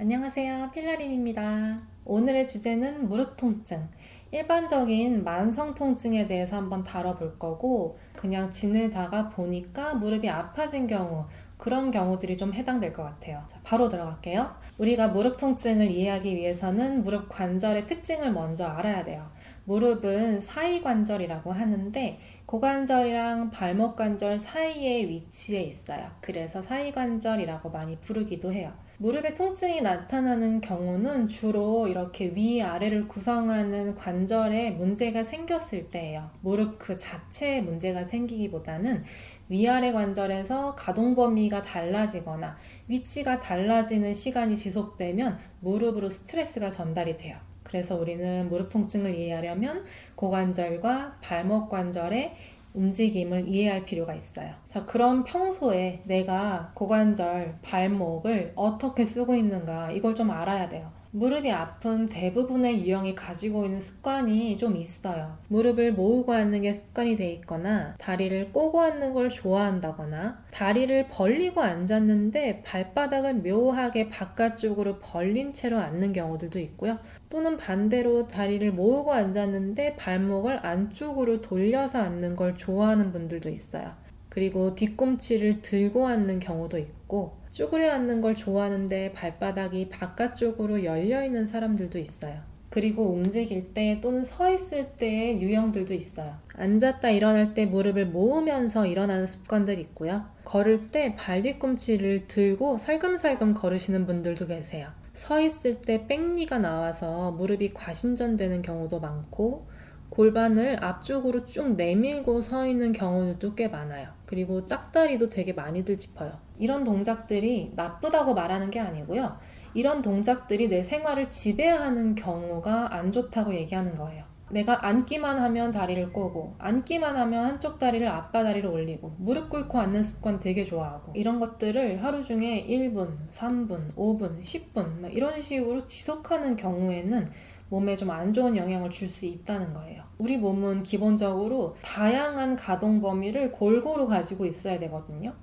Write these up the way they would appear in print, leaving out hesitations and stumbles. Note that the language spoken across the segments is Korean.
안녕하세요. 필라림입니다. 오늘의 주제는 무릎 통증. 일반적인 만성 통증에 대해서 한번 다뤄볼 거고, 그냥 지내다가 보니까 무릎이 아파진 경우, 그런 경우들이 좀 해당될 것 같아요. 자, 바로 들어갈게요. 우리가 무릎 통증을 이해하기 위해서는 무릎 관절의 특징을 먼저 알아야 돼요. 무릎은 사이관절이라고 하는데, 고관절이랑 발목 관절 사이에 위치해 있어요. 그래서 사이관절이라고 많이 부르기도 해요. 무릎에 통증이 나타나는 경우는 주로 이렇게 위아래를 구성하는 관절에 문제가 생겼을 때예요. 무릎 그 자체에 문제가 생기기보다는 위아래 관절에서 가동 범위가 달라지거나 위치가 달라지는 시간이 지속되면 무릎으로 스트레스가 전달이 돼요. 그래서 우리는 무릎 통증을 이해하려면 고관절과 발목 관절의 움직임을 이해할 필요가 있어요. 자, 그럼 평소에 내가 고관절, 발목을 어떻게 쓰고 있는가 이걸 좀 알아야 돼요. 무릎이 아픈 대부분의 유형이 가지고 있는 습관이 좀 있어요. 무릎을 모으고 앉는 게 습관이 돼 있거나 다리를 꼬고 앉는 걸 좋아한다거나 다리를 벌리고 앉았는데 발바닥을 묘하게 바깥쪽으로 벌린 채로 앉는 경우들도 있고요. 또는 반대로 다리를 모으고 앉았는데 발목을 안쪽으로 돌려서 앉는 걸 좋아하는 분들도 있어요. 그리고 뒤꿈치를 들고 앉는 경우도 있고 쭈그려 앉는 걸 좋아하는데 발바닥이 바깥쪽으로 열려 있는 사람들도 있어요. 그리고 움직일 때 또는 서 있을 때의 유형들도 있어요. 앉았다 일어날 때 무릎을 모으면서 일어나는 습관들이 있고요. 걸을 때 발 뒤꿈치를 들고 살금살금 걸으시는 분들도 계세요. 서 있을 때 백니가 나와서 무릎이 과신전되는 경우도 많고 골반을 앞쪽으로 쭉 내밀고 서 있는 경우들도 꽤 많아요. 그리고 짝다리도 되게 많이들 짚어요. 이런 동작들이 나쁘다고 말하는 게 아니고요. 이런 동작들이 내 생활을 지배하는 경우가 안 좋다고 얘기하는 거예요. 내가 앉기만 하면 다리를 꼬고 앉기만 하면 한쪽 다리를 앞바다리로 올리고 무릎 꿇고 앉는 습관 되게 좋아하고 이런 것들을 하루 중에 1분, 3분, 5분, 10분 이런 식으로 지속하는 경우에는 몸에 좀 안 좋은 영향을 줄 수 있다는 거예요. 우리 몸은 기본적으로 다양한 가동 범위를 골고루 가지고 있어야 되거든요.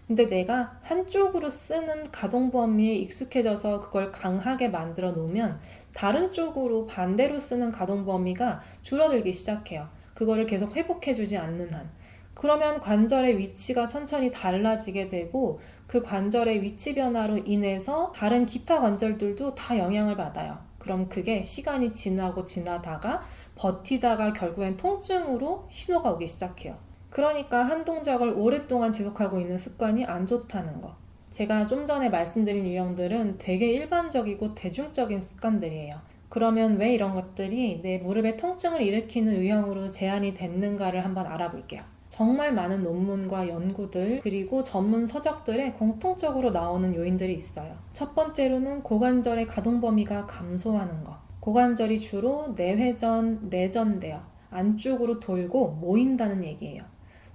근데 내가 한쪽으로 쓰는 가동 범위에 익숙해져서 그걸 강하게 만들어 놓으면 다른 쪽으로 반대로 쓰는 가동 범위가 줄어들기 시작해요. 그거를 계속 회복해주지 않는 한. 그러면 관절의 위치가 천천히 달라지게 되고 그 관절의 위치 변화로 인해서 다른 기타 관절들도 다 영향을 받아요. 그럼 그게 시간이 지나다가 버티다가 결국엔 통증으로 신호가 오기 시작해요. 그러니까 한 동작을 오랫동안 지속하고 있는 습관이 안 좋다는 거. 제가 좀 전에 말씀드린 유형들은 되게 일반적이고 대중적인 습관들이에요. 그러면 왜 이런 것들이 내 무릎에 통증을 일으키는 유형으로 제한이 됐는가를 한번 알아볼게요. 정말 많은 논문과 연구들 그리고 전문 서적들에 공통적으로 나오는 요인들이 있어요. 첫 번째로는 고관절의 가동 범위가 감소하는 거. 고관절이 주로 내회전, 내전돼요. 안쪽으로 돌고 모인다는 얘기예요.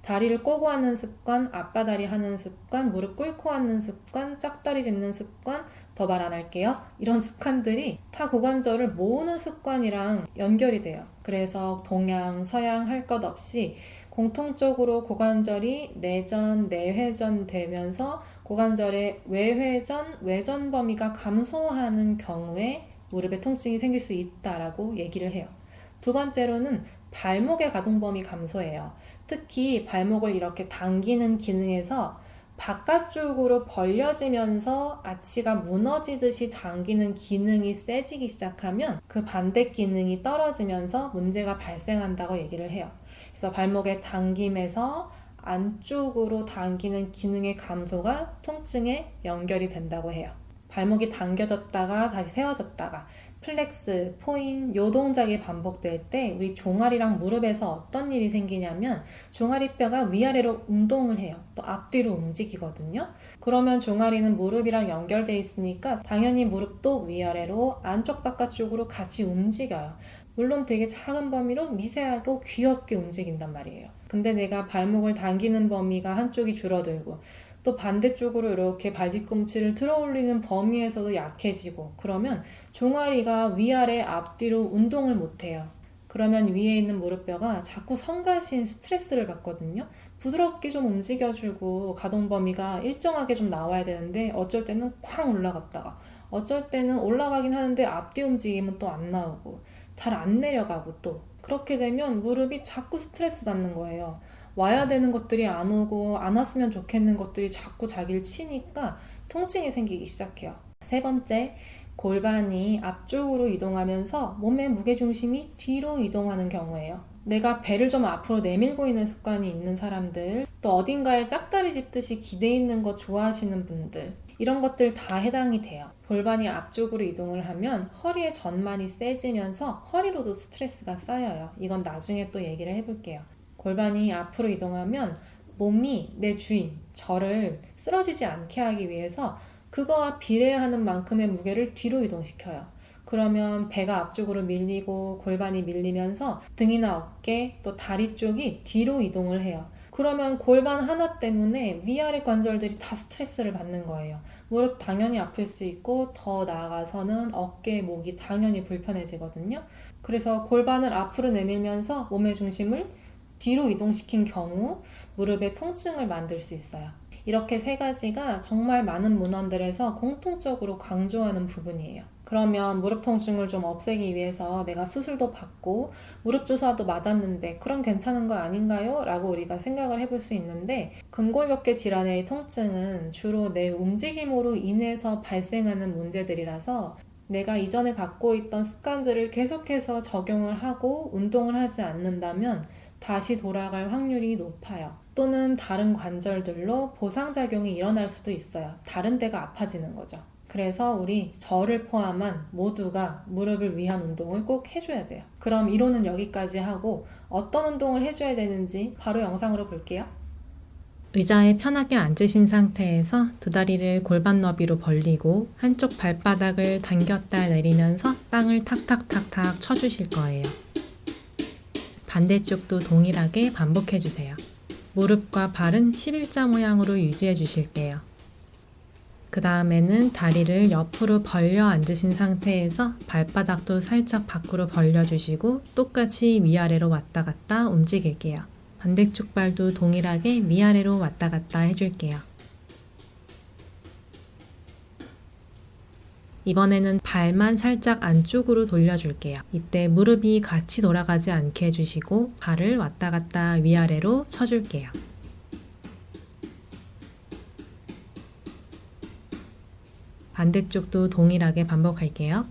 다리를 꼬고 하는 습관, 앞바다리 하는 습관, 무릎 꿇고 하는 습관, 짝다리 짚는 습관, 더 말 안 할게요. 이런 습관들이 타 고관절을 모으는 습관이랑 연결이 돼요. 그래서 동양, 서양 할 것 없이 공통적으로 고관절이 내전, 내회전 되면서 고관절의 외회전, 외전 범위가 감소하는 경우에 무릎에 통증이 생길 수 있다라고 얘기를 해요. 두 번째로는 발목의 가동 범위 감소해요. 특히 발목을 이렇게 당기는 기능에서 바깥쪽으로 벌려지면서 아치가 무너지듯이 당기는 기능이 세지기 시작하면 그 반대 기능이 떨어지면서 문제가 발생한다고 얘기를 해요. 그래서 발목의 당김에서 안쪽으로 당기는 기능의 감소가 통증에 연결이 된다고 해요. 발목이 당겨졌다가 다시 세워졌다가 플렉스, 포인, 요 동작이 반복될 때 우리 종아리랑 무릎에서 어떤 일이 생기냐면 종아리뼈가 위아래로 운동을 해요. 또 앞뒤로 움직이거든요. 그러면 종아리는 무릎이랑 연결돼 있으니까 당연히 무릎도 위아래로 안쪽 바깥쪽으로 같이 움직여요. 물론 되게 작은 범위로 미세하고 귀엽게 움직인단 말이에요. 근데 내가 발목을 당기는 범위가 한쪽이 줄어들고 또 반대쪽으로 이렇게 발 뒤꿈치를 들어 올리는 범위에서도 약해지고 그러면 종아리가 위아래 앞뒤로 운동을 못해요. 그러면 위에 있는 무릎뼈가 자꾸 성가신 스트레스를 받거든요. 부드럽게 좀 움직여주고 가동 범위가 일정하게 좀 나와야 되는데 어쩔 때는 쾅 올라갔다가 어쩔 때는 올라가긴 하는데 앞뒤 움직임은 또 안 나오고 잘 안 내려가고 또 그렇게 되면 무릎이 자꾸 스트레스 받는 거예요. 와야 되는 것들이 안 오고 안 왔으면 좋겠는 것들이 자꾸 자기를 치니까 통증이 생기기 시작해요. 세 번째, 골반이 앞쪽으로 이동하면서 몸의 무게중심이 뒤로 이동하는 경우예요. 내가 배를 좀 앞으로 내밀고 있는 습관이 있는 사람들, 또 어딘가에 짝다리 짚듯이 기대 있는 거 좋아하시는 분들, 이런 것들 다 해당이 돼요. 골반이 앞쪽으로 이동을 하면 허리의 전만이 세지면서 허리로도 스트레스가 쌓여요. 이건 나중에 또 얘기를 해볼게요. 골반이 앞으로 이동하면 몸이 내 주인, 저를 쓰러지지 않게 하기 위해서 그거와 비례하는 만큼의 무게를 뒤로 이동시켜요. 그러면 배가 앞쪽으로 밀리고 골반이 밀리면서 등이나 어깨 또 다리 쪽이 뒤로 이동을 해요. 그러면 골반 하나 때문에 위아래 관절들이 다 스트레스를 받는 거예요. 무릎 당연히 아플 수 있고 더 나아가서는 어깨, 목이 당연히 불편해지거든요. 그래서 골반을 앞으로 내밀면서 몸의 중심을 뒤로 이동시킨 경우 무릎에 통증을 만들 수 있어요. 이렇게 세 가지가 정말 많은 문헌들에서 공통적으로 강조하는 부분이에요. 그러면 무릎 통증을 좀 없애기 위해서 내가 수술도 받고 무릎 주사도 맞았는데 그럼 괜찮은 거 아닌가요? 라고 우리가 생각을 해볼 수 있는데 근골격계 질환의 통증은 주로 내 움직임으로 인해서 발생하는 문제들이라서 내가 이전에 갖고 있던 습관들을 계속해서 적용을 하고 운동을 하지 않는다면 다시 돌아갈 확률이 높아요. 또는 다른 관절들로 보상작용이 일어날 수도 있어요. 다른 데가 아파지는 거죠. 그래서 우리 저를 포함한 모두가 무릎을 위한 운동을 꼭 해줘야 돼요. 그럼 이론은 여기까지 하고 어떤 운동을 해줘야 되는지 바로 영상으로 볼게요. 의자에 편하게 앉으신 상태에서 두 다리를 골반 너비로 벌리고 한쪽 발바닥을 당겼다 내리면서 땅을 탁탁탁탁 쳐주실 거예요. 반대쪽도 동일하게 반복해주세요. 무릎과 발은 11자 모양으로 유지해 주실게요. 그 다음에는 다리를 옆으로 벌려 앉으신 상태에서 발바닥도 살짝 밖으로 벌려주시고 똑같이 위아래로 왔다 갔다 움직일게요. 반대쪽 발도 동일하게 위아래로 왔다 갔다 해줄게요. 이번에는 발만 살짝 안쪽으로 돌려줄게요. 이때 무릎이 같이 돌아가지 않게 해주시고 발을 왔다 갔다 위아래로 쳐줄게요. 반대쪽도 동일하게 반복할게요.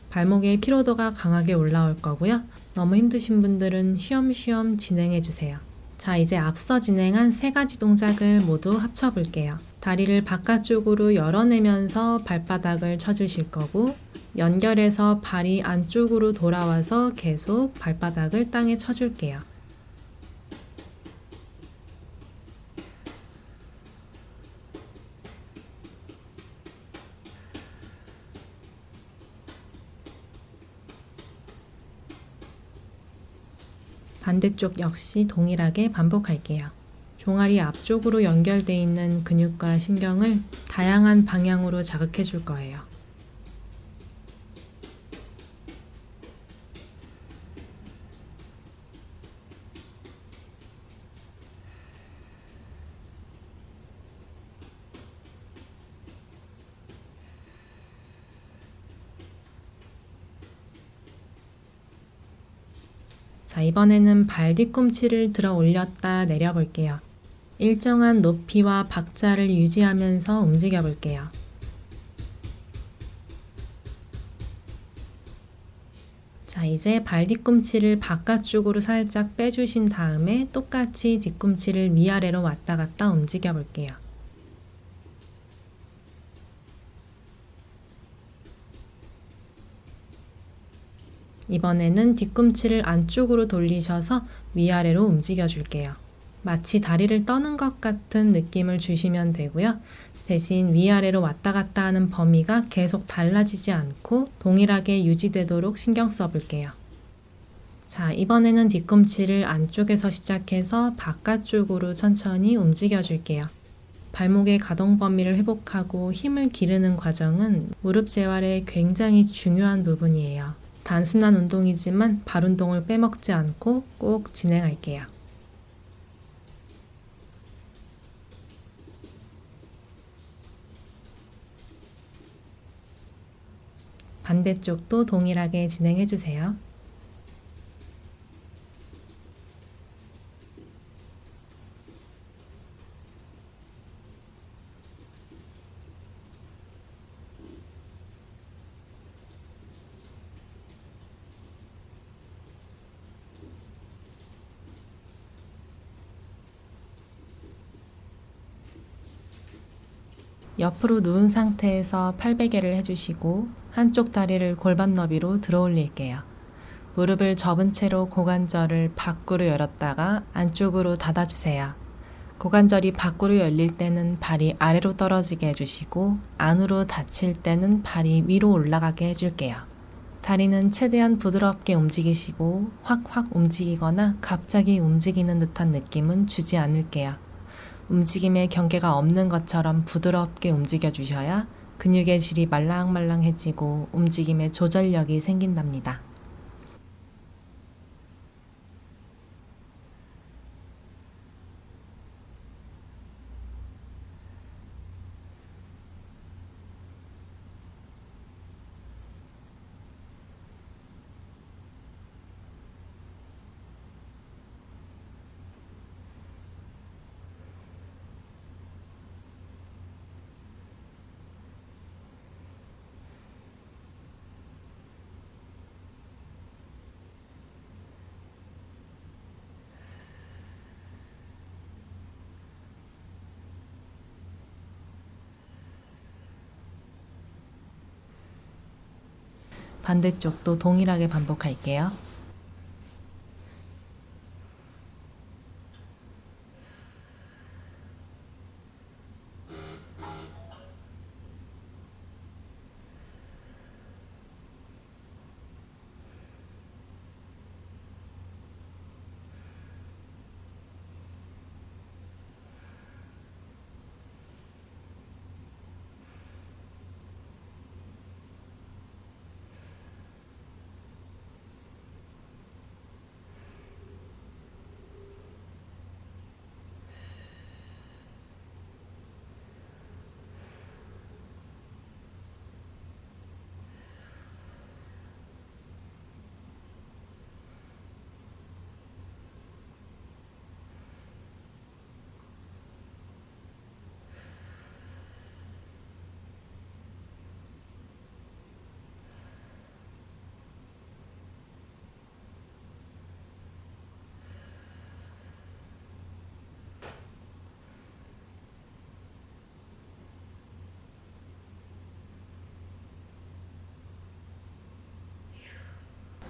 발목의 피로도가 강하게 올라올 거고요. 너무 힘드신 분들은 쉬엄쉬엄 진행해주세요. 자, 이제 앞서 진행한 세 가지 동작을 모두 합쳐볼게요. 다리를 바깥쪽으로 열어내면서 발바닥을 쳐주실 거고 연결해서 발이 안쪽으로 돌아와서 계속 발바닥을 땅에 쳐줄게요. 반대쪽 역시 동일하게 반복할게요. 종아리 앞쪽으로 연결되어 있는 근육과 신경을 다양한 방향으로 자극해 줄 거예요. 자, 이번에는 발 뒤꿈치를 들어 올렸다 내려 볼게요. 일정한 높이와 박자를 유지하면서 움직여 볼게요. 자, 이제 발 뒤꿈치를 바깥쪽으로 살짝 빼주신 다음에 똑같이 뒤꿈치를 위아래로 왔다 갔다 움직여 볼게요. 이번에는 뒤꿈치를 안쪽으로 돌리셔서 위아래로 움직여 줄게요. 마치 다리를 떠는 것 같은 느낌을 주시면 되고요. 대신 위아래로 왔다 갔다 하는 범위가 계속 달라지지 않고 동일하게 유지되도록 신경 써 볼게요. 자, 이번에는 뒤꿈치를 안쪽에서 시작해서 바깥쪽으로 천천히 움직여 줄게요. 발목의 가동 범위를 회복하고 힘을 기르는 과정은 무릎 재활에 굉장히 중요한 부분이에요. 단순한 운동이지만 발 운동을 빼먹지 않고 꼭 진행할게요. 반대쪽도 동일하게 진행해 주세요. 옆으로 누운 상태에서 팔베개를 해주시고 한쪽 다리를 골반 너비로 들어 올릴게요. 무릎을 접은 채로 고관절을 밖으로 열었다가 안쪽으로 닫아주세요. 고관절이 밖으로 열릴 때는 발이 아래로 떨어지게 해주시고 안으로 닫힐 때는 발이 위로 올라가게 해줄게요. 다리는 최대한 부드럽게 움직이시고 확확 움직이거나 갑자기 움직이는 듯한 느낌은 주지 않을게요. 움직임에 경계가 없는 것처럼 부드럽게 움직여 주셔야 근육의 질이 말랑말랑해지고 움직임에 조절력이 생긴답니다. 반대쪽도 동일하게 반복할게요.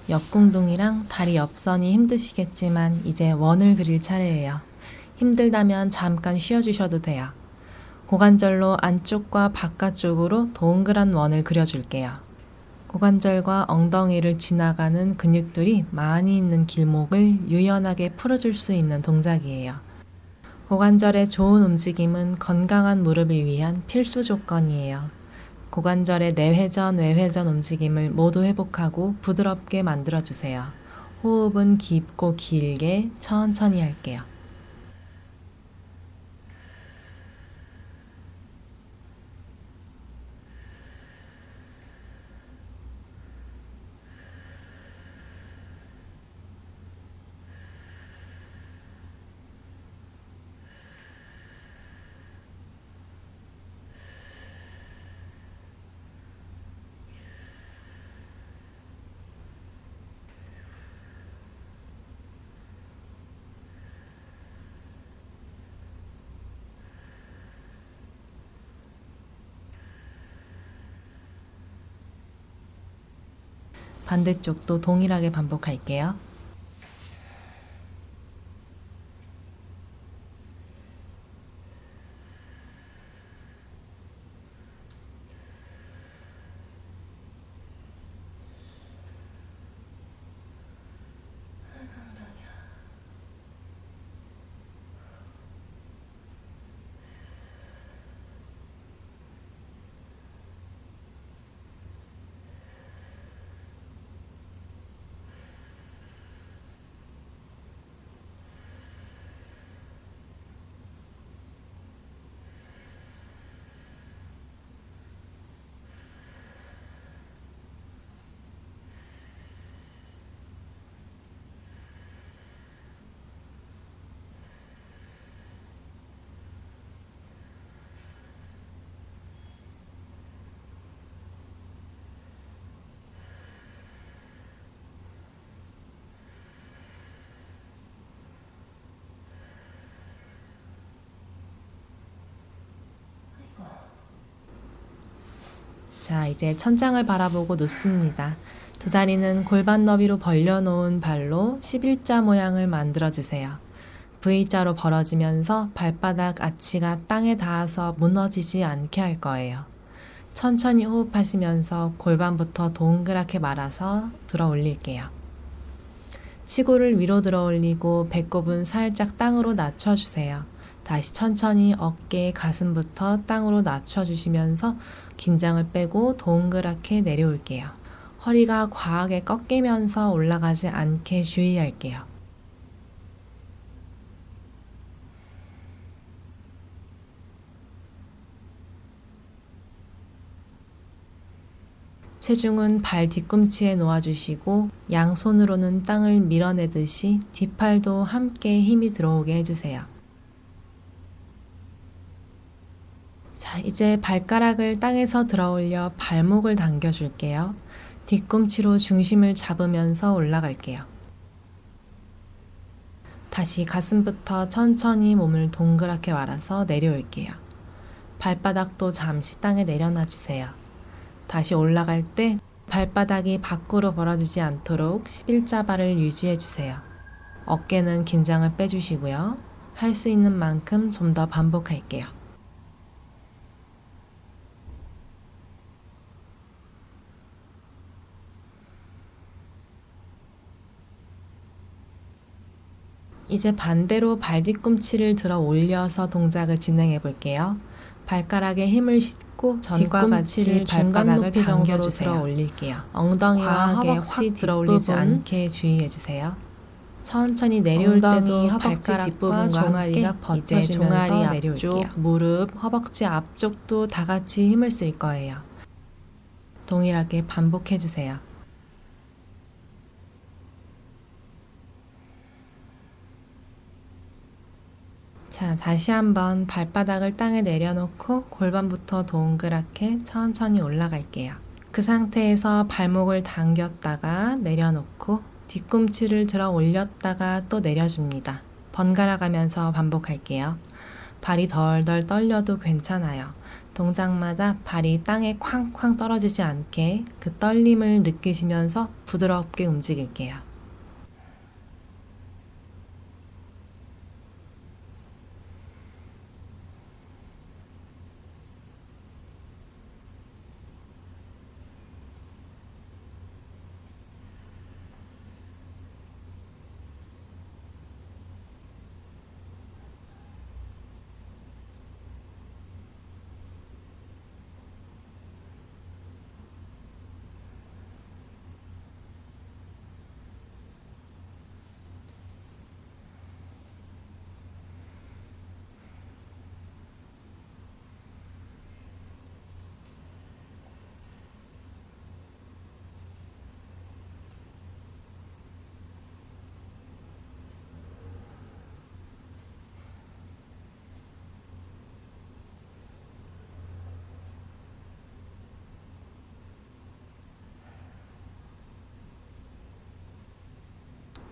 옆궁둥이랑 다리 옆선이 힘드시겠지만 이제 원을 그릴 차례예요. 힘들다면 잠깐 쉬어주셔도 돼요. 고관절로 안쪽과 바깥쪽으로 동그란 원을 그려줄게요. 고관절과 엉덩이를 지나가는 근육들이 많이 있는 길목을 유연하게 풀어줄 수 있는 동작이에요. 고관절의 좋은 움직임은 건강한 무릎을 위한 필수 조건이에요. 고관절의 내회전, 외회전 움직임을 모두 회복하고 부드럽게 만들어주세요. 호흡은 깊고 길게 천천히 할게요. 반대쪽도 동일하게 반복할게요. 자, 이제 천장을 바라보고 눕습니다. 두 다리는 골반 너비로 벌려놓은 발로 11자 모양을 만들어주세요. V자로 벌어지면서 발바닥 아치가 땅에 닿아서 무너지지 않게 할 거예요. 천천히 호흡하시면서 골반부터 동그랗게 말아서 들어 올릴게요. 치골을 위로 들어 올리고 배꼽은 살짝 땅으로 낮춰주세요. 다시 천천히 어깨, 가슴부터 땅으로 낮춰주시면서 긴장을 빼고 동그랗게 내려올게요. 허리가 과하게 꺾이면서 올라가지 않게 주의할게요. 체중은 발 뒤꿈치에 놓아주시고 양손으로는 땅을 밀어내듯이 뒷팔도 함께 힘이 들어오게 해주세요. 자, 이제 발가락을 땅에서 들어 올려 발목을 당겨줄게요. 뒤꿈치로 중심을 잡으면서 올라갈게요. 다시 가슴부터 천천히 몸을 동그랗게 말아서 내려올게요. 발바닥도 잠시 땅에 내려놔주세요. 다시 올라갈 때 발바닥이 밖으로 벌어지지 않도록 11자 발을 유지해주세요. 어깨는 긴장을 빼주시고요. 할 수 있는 만큼 좀 더 반복할게요. 이제 반대로 발 뒤꿈치를 들어 올려서 동작을 진행해 볼게요. 발가락에 힘을 싣고 전과 같이 중간 높이 정도로 들어 올릴게요. 엉덩이와 허벅지 들어 올리지 않게 주의해 주세요. 천천히 내려올 때도 발가락과 종아리가 버텨주면서 내려올게요. 무릎, 허벅지 앞쪽도 다 같이 힘을 쓸 거예요. 동일하게 반복해 주세요. 자, 다시 한번 발바닥을 땅에 내려놓고 골반부터 동그랗게 천천히 올라갈게요. 그 상태에서 발목을 당겼다가 내려놓고 뒤꿈치를 들어 올렸다가 또 내려줍니다. 번갈아 가면서 반복할게요. 발이 덜덜 떨려도 괜찮아요. 동작마다 발이 땅에 쾅쾅 떨어지지 않게 그 떨림을 느끼시면서 부드럽게 움직일게요.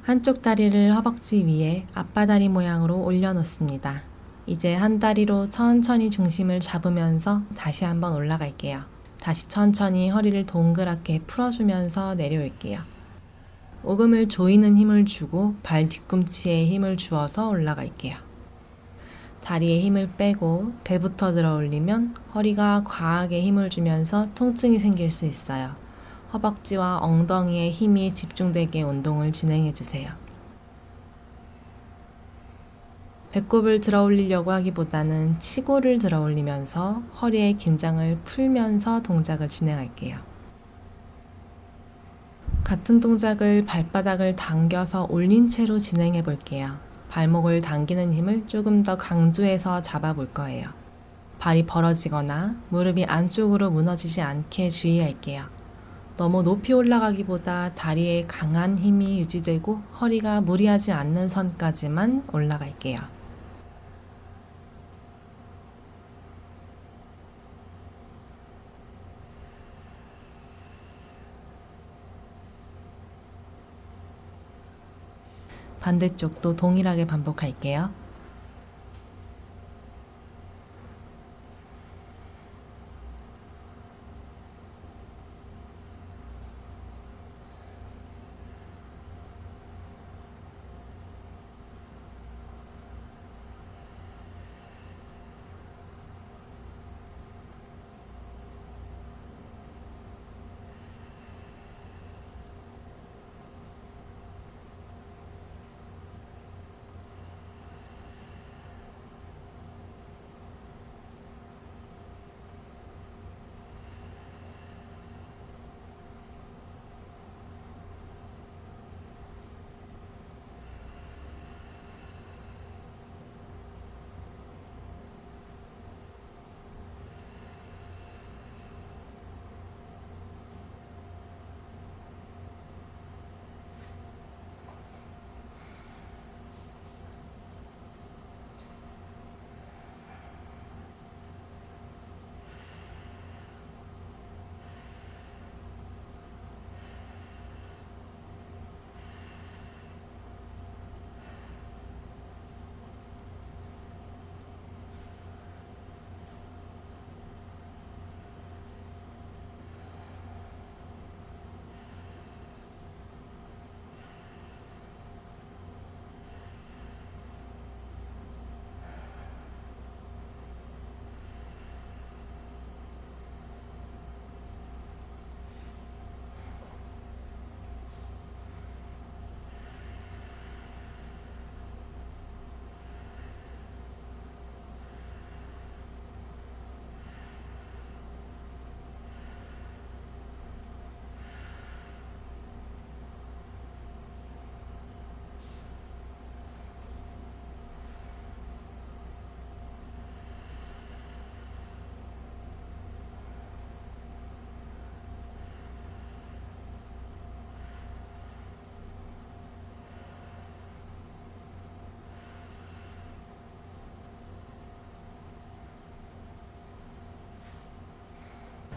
한쪽 다리를 허벅지 위에 앞바다리 모양으로 올려놓습니다. 이제 한 다리로 천천히 중심을 잡으면서 다시 한번 올라갈게요. 다시 천천히 허리를 동그랗게 풀어주면서 내려올게요. 오금을 조이는 힘을 주고 발 뒤꿈치에 힘을 주어서 올라갈게요. 다리에 힘을 빼고 배부터 들어 올리면 허리가 과하게 힘을 주면서 통증이 생길 수 있어요. 허벅지와 엉덩이에 힘이 집중되게 운동을 진행해 주세요. 배꼽을 들어 올리려고 하기보다는 치골을 들어 올리면서 허리의 긴장을 풀면서 동작을 진행할게요. 같은 동작을 발바닥을 당겨서 올린 채로 진행해 볼게요. 발목을 당기는 힘을 조금 더 강조해서 잡아 볼 거예요. 발이 벌어지거나 무릎이 안쪽으로 무너지지 않게 주의할게요. 너무 높이 올라가기보다 다리에 강한 힘이 유지되고 허리가 무리하지 않는 선까지만 올라갈게요. 반대쪽도 동일하게 반복할게요.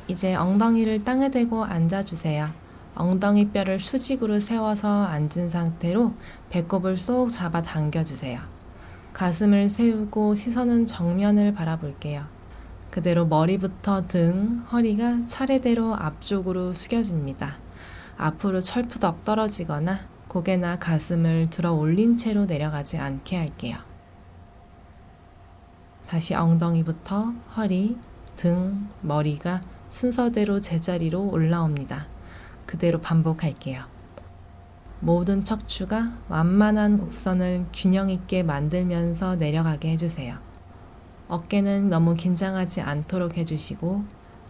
이제 엉덩이를 땅에 대고 앉아주세요. 엉덩이 뼈를 수직으로 세워서 앉은 상태로 배꼽을 쏙 잡아 당겨주세요. 가슴을 세우고 시선은 정면을 바라볼게요. 그대로 머리부터 등, 허리가 차례대로 앞쪽으로 숙여집니다. 앞으로 철푸덕 떨어지거나 고개나 가슴을 들어 올린 채로 내려가지 않게 할게요. 다시 엉덩이부터 허리, 등, 머리가 순서대로 제자리로 올라옵니다. 그대로 반복할게요. 모든 척추가 완만한 곡선을 균형 있게 만들면서 내려가게 해주세요. 어깨는 너무 긴장하지 않도록 해주시고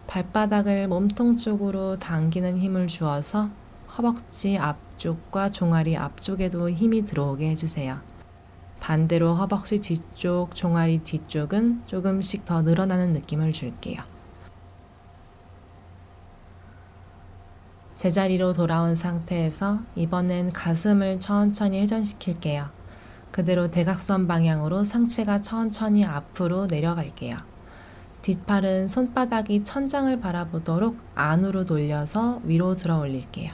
발바닥을 몸통 쪽으로 당기는 힘을 주어서 허벅지 앞쪽과 종아리 앞쪽에도 힘이 들어오게 해주세요. 반대로 허벅지 뒤쪽, 종아리 뒤쪽은 조금씩 더 늘어나는 느낌을 줄게요. 제자리로 돌아온 상태에서 이번엔 가슴을 천천히 회전시킬게요. 그대로 대각선 방향으로 상체가 천천히 앞으로 내려갈게요. 뒷팔은 손바닥이 천장을 바라보도록 안으로 돌려서 위로 들어 올릴게요.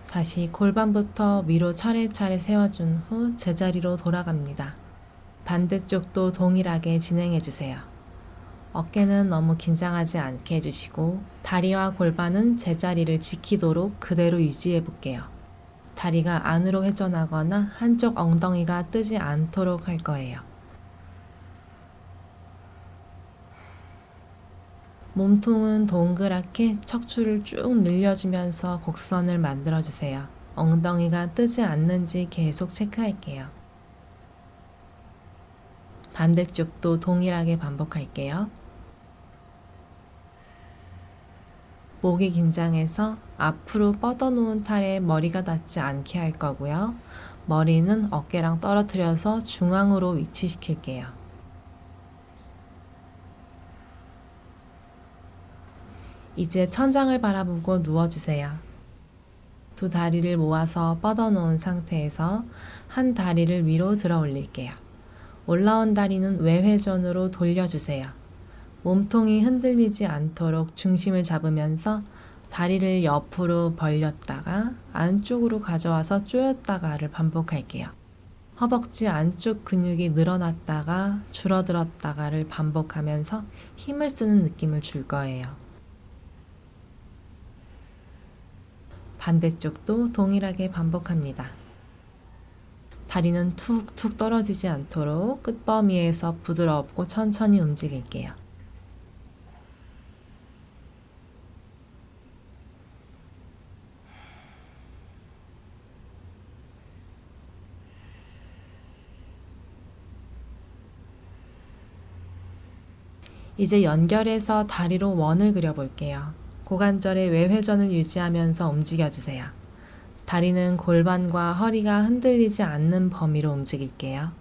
다시 골반부터 위로 차례차례 세워준 후 제자리로 돌아갑니다. 반대쪽도 동일하게 진행해주세요. 어깨는 너무 긴장하지 않게 해주시고 다리와 골반은 제자리를 지키도록 그대로 유지해 볼게요. 다리가 안으로 회전하거나 한쪽 엉덩이가 뜨지 않도록 할 거예요. 몸통은 동그랗게 척추를 쭉 늘려주면서 곡선을 만들어주세요. 엉덩이가 뜨지 않는지 계속 체크할게요. 반대쪽도 동일하게 반복할게요. 목이 긴장해서 앞으로 뻗어놓은 탈에 머리가 닿지 않게 할 거고요. 머리는 어깨랑 떨어뜨려서 중앙으로 위치시킬게요. 이제 천장을 바라보고 누워주세요. 두 다리를 모아서 뻗어놓은 상태에서 한 다리를 위로 들어 올릴게요. 올라온 다리는 외회전으로 돌려주세요. 몸통이 흔들리지 않도록 중심을 잡으면서 다리를 옆으로 벌렸다가 안쪽으로 가져와서 조였다가를 반복할게요. 허벅지 안쪽 근육이 늘어났다가 줄어들었다가를 반복하면서 힘을 쓰는 느낌을 줄 거예요. 반대쪽도 동일하게 반복합니다. 다리는 툭툭 떨어지지 않도록 끝범위에서 부드럽고 천천히 움직일게요. 이제 연결해서 다리로 원을 그려볼게요. 고관절의 외회전을 유지하면서 움직여주세요. 다리는 골반과 허리가 흔들리지 않는 범위로 움직일게요.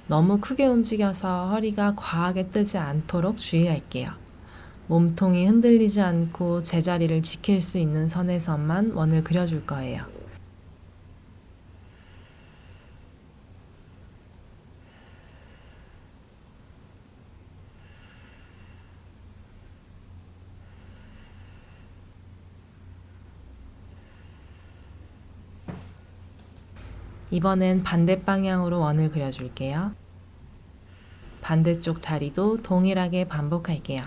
너무 크게 움직여서 허리가 과하게 뜨지 않도록 주의할게요. 몸통이 흔들리지 않고 제자리를 지킬 수 있는 선에서만 원을 그려줄 거예요. 이번엔 반대 방향으로 원을 그려줄게요. 반대쪽 다리도 동일하게 반복할게요.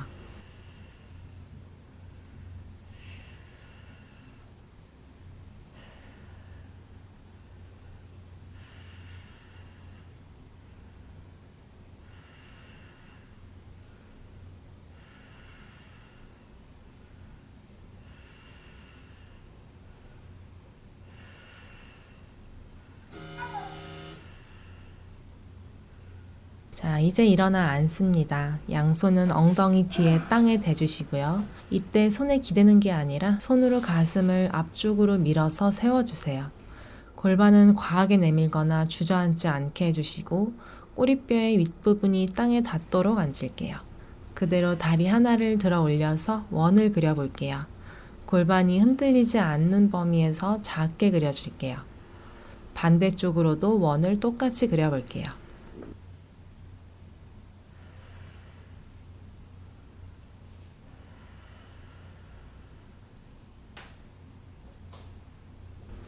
자, 이제 일어나 앉습니다. 양손은 엉덩이 뒤에 땅에 대주시고요. 이때 손에 기대는 게 아니라 손으로 가슴을 앞쪽으로 밀어서 세워주세요. 골반은 과하게 내밀거나 주저앉지 않게 해주시고 꼬리뼈의 윗부분이 땅에 닿도록 앉을게요. 그대로 다리 하나를 들어 올려서 원을 그려볼게요. 골반이 흔들리지 않는 범위에서 작게 그려줄게요. 반대쪽으로도 원을 똑같이 그려볼게요.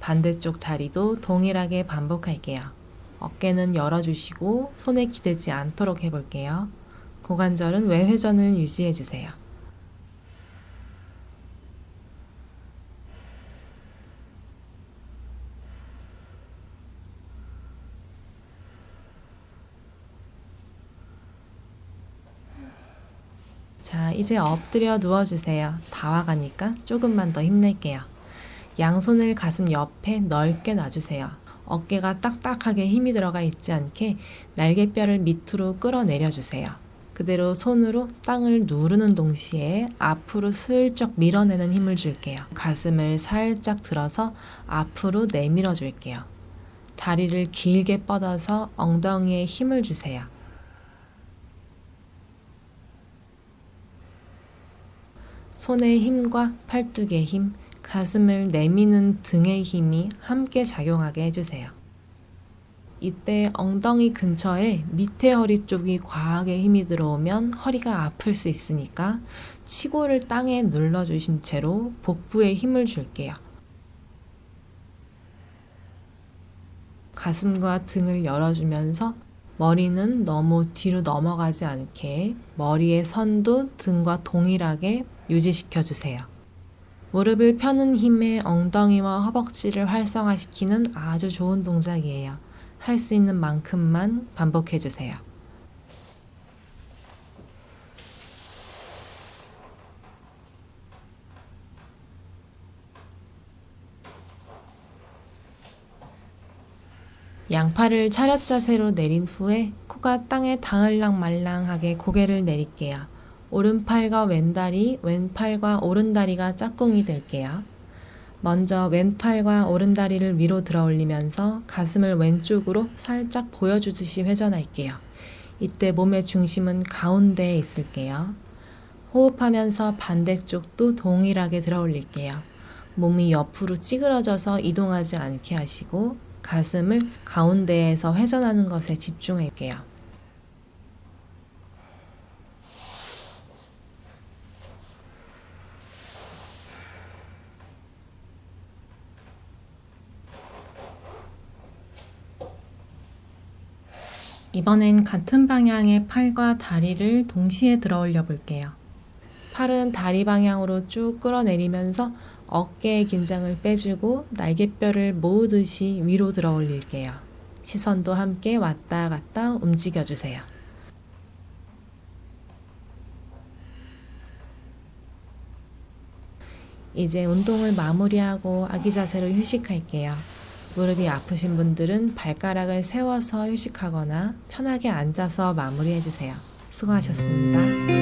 반대쪽 다리도 동일하게 반복할게요. 어깨는 열어주시고 손에 기대지 않도록 해볼게요. 고관절은 외회전을 유지해주세요. 자, 이제 엎드려 누워주세요. 다 와가니까 조금만 더 힘낼게요. 양손을 가슴 옆에 넓게 놔주세요. 어깨가 딱딱하게 힘이 들어가 있지 않게 날개뼈를 밑으로 끌어내려주세요. 그대로 손으로 땅을 누르는 동시에 앞으로 슬쩍 밀어내는 힘을 줄게요. 가슴을 살짝 들어서 앞으로 내밀어 줄게요. 다리를 길게 뻗어서 엉덩이에 힘을 주세요. 손의 힘과 팔뚝의 힘, 가슴을 내미는 등의 힘이 함께 작용하게 해주세요. 이때 엉덩이 근처에 밑에 허리 쪽이 과하게 힘이 들어오면 허리가 아플 수 있으니까 치골을 땅에 눌러주신 채로 복부에 힘을 줄게요. 가슴과 등을 열어주면서 머리는 너무 뒤로 넘어가지 않게 머리의 선도 등과 동일하게 유지시켜주세요. 무릎을 펴는 힘에 엉덩이와 허벅지를 활성화시키는 아주 좋은 동작이에요. 할 수 있는 만큼만 반복해주세요. 양팔을 차렷 자세로 내린 후에 코가 땅에 닿을랑말랑하게 고개를 내릴게요. 오른팔과 왼다리, 왼팔과 오른다리가 짝꿍이 될게요. 먼저 왼팔과 오른다리를 위로 들어 올리면서 가슴을 왼쪽으로 살짝 보여주듯이 회전할게요. 이때 몸의 중심은 가운데에 있을게요. 호흡하면서 반대쪽도 동일하게 들어 올릴게요. 몸이 옆으로 찌그러져서 이동하지 않게 하시고 가슴을 가운데에서 회전하는 것에 집중할게요. 이번엔 같은 방향의 팔과 다리를 동시에 들어 올려 볼게요. 팔은 다리 방향으로 쭉 끌어내리면서 어깨의 긴장을 빼주고 날개뼈를 모으듯이 위로 들어 올릴게요. 시선도 함께 왔다 갔다 움직여주세요. 이제 운동을 마무리하고 아기 자세로 휴식할게요. 무릎이 아프신 분들은 발가락을 세워서 휴식하거나 편하게 앉아서 마무리해주세요. 수고하셨습니다.